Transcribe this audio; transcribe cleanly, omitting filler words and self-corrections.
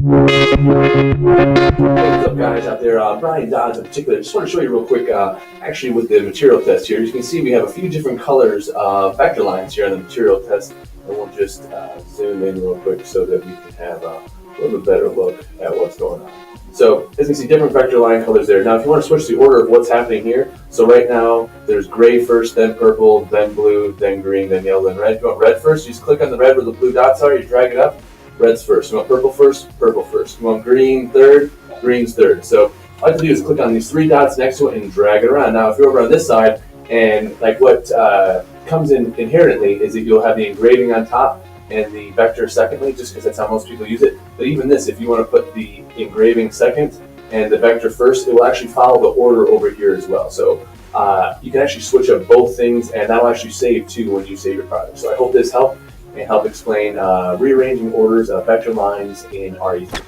What's up, guys out there? Brian Dodds in particular. Just want to show you real quick, actually with the material test here. As you can see, we have a few different colors of vector lines here on the material test, and we'll just zoom in real quick so that we can have a little bit better look at what's going on. So, as you can see, different vector line colors there. Now, if you want to switch the order of what's happening here, so right now, there's gray first, then purple, then blue, then green, then yellow, then red. If you want red first, you just click on the red where the blue dots are, you drag it up. Red's first. You want purple first? Purple first. You want green third? Green's third. So all I have to do is click on these three dots next to it and drag it around. Now, if you're over on this side, and like what comes in inherently is that you'll have the engraving on top and the vector secondly, just because that's how most people use it. But even this, if you want to put the engraving second and the vector first, it will actually follow the order over here as well. So you can actually switch up both things, and that'll actually save too when you save your project. So I hope this helped and help explain rearranging orders of vector lines in RE3.